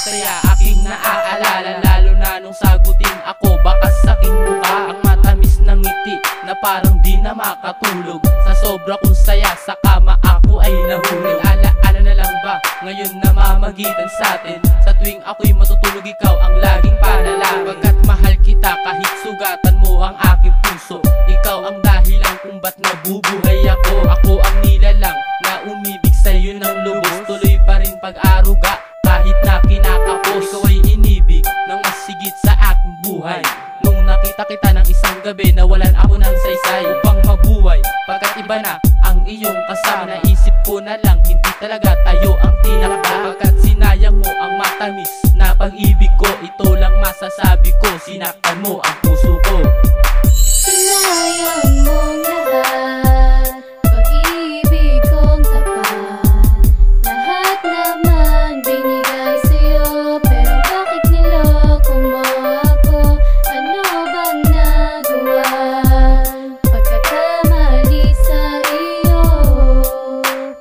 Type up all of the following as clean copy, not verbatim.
saya aking naaalala, lalo na nung sagutin ako. Bakas aking mukha ang matamis ng ngiti na parang di na makatulog. Sa sobra kong saya sa kama ako ay nahulog. Alaala na lang ba ngayon na mamagitan sa atin? Sa tuwing ako'y matutulog ikaw ang laging panalangin. Pagkat mahal kita kahit sugatan mo ang aking puso. Ikaw ang dahilan kung ba't nabubuhay ako. Ako ang nilalang na umibig sa'yo ng lubos. Tuloy pa rin pag-aruga kahit na kinakapos. Ikaw ay inibig ng mas sigit sa aking buhay. Nung nakita kita ng isang gabi, nawalan ako ng saysay upang mabuhay. Pagkat iba na ang iyong kasama, naisip ko na lang hindi talaga tayo ang tinakda. Pagkat sinayang mo ang matamis na pag-ibig ko, ito lang masasabi ko, sinaktan mo ang puso ko. Sinayang mong lahat, pag-ibig kong tapat. Lahat naman binigay sa'yo, pero bakit niloko mo ako? Ano bang nagawa? Pagkakamali sa iyo,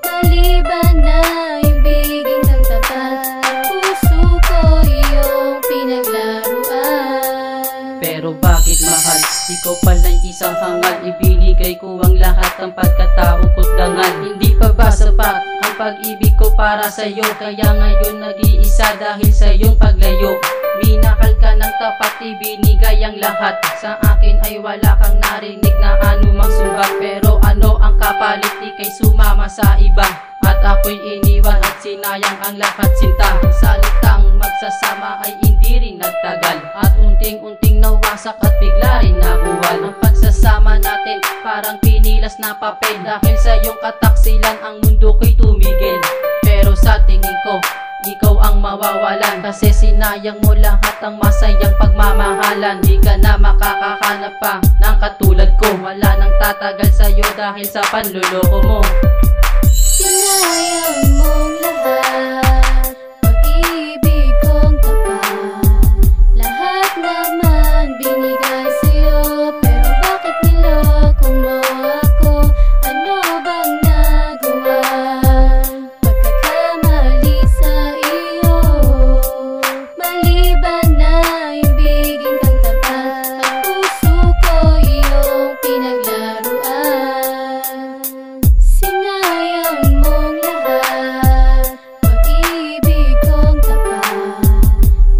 maliban na ibigin kang tapat. Puso ko iyong pinaglaruan. Pero bakit mahal? Ikaw pala'y isang hangal. Ibinigay ko ang lahat ng pagkatao ko't dangal. Hindi pa ba sapat ang pag-ibig ko para sa'yo? Kaya ngayon nag-iisa dahil sa iyong paglayo. Minakal ka ng tapat, ibinigay ang lahat. Sa akin ay wala kang narinig na anumang sugat. Pero ano ang kapalit? Di kay sumama sa iba at ako'y iniwan at sinayang ang lahat sinta. Salitang magsasama ay hindi rin nagtagal at unting-unting nawasak at bigla rin nabuwal. Ang pagsasama natin parang pinilas na papel. Dahil sa iyong kataksilan ang mundo ko'y tumigil. Pero sa tingin ko ikaw ang mawawalan, kasi sinayang mo lahat ang masayang pagmamahalan. Di ka na makakahanap pa ng katulad ko. Wala nang tatagal sa'yo dahil sa panluloko mo. Sinayang mong lahat, pag-ibig kong tapat. Lahat naman binigay sa'yo, pero bakit niloko mo ako? Ano bang nagawa? Pagkakamali sa iyo, maliban na ibigin kang tapat. Ang puso ko iyong pinaglaruan. Sinayang mong lahat, pag-ibig kong tapat.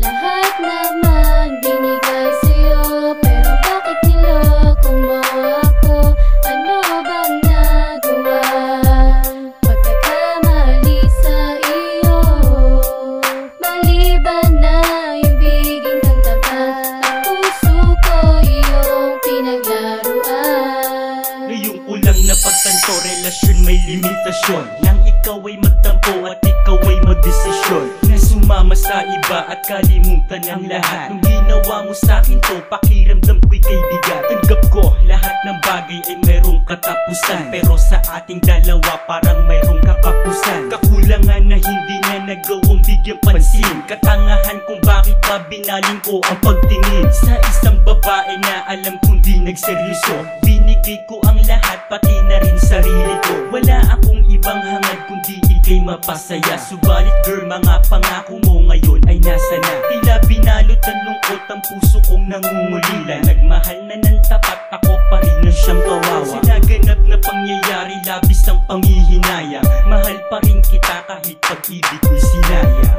Lahat naman binigay sa'yo, pero bakit niloko mo ako? Ano bang nagawa? Pagkakamali sa iyo, maliban na ibigin kang tapat. Ang puso ko iyong pinaglaruan. Ngayon ko lang napagtanto, relasyon may limitasyon. Nang ikaw ay magtampo at ikaw ay magdesisyon na sumama sa iba at kalimutan ang lahat. Nung ginawa mo sa'kin to, pakiramdam ko'y kay bigat. Tanggap ko lahat ng bagay ay merong katapusan, pero sa ating dalawa parang mayroong kakapusan. Kakulangan na hindi na nagawang bigyan pansin. Katangahan kung bakit ba binaling ko ang pagtingin sa isang babae na alam kong di nagseryoso. Binigay ko ang lahat, pati na rin sarili ko. Wala akong ibang hangad kundi ika'y mapasaya. Subalit girl, mga pangako mo ngayon ay nasa na. Tila binalot ng lungkot ang puso kong nangungulila. Nagmahal na ng tapat, ako pa rin ang siyang kawawa. Sinaganap na pangyayari, labis ang panghihinayang. Mahal pa rin kita kahit pag-ibig ko'y sinayang.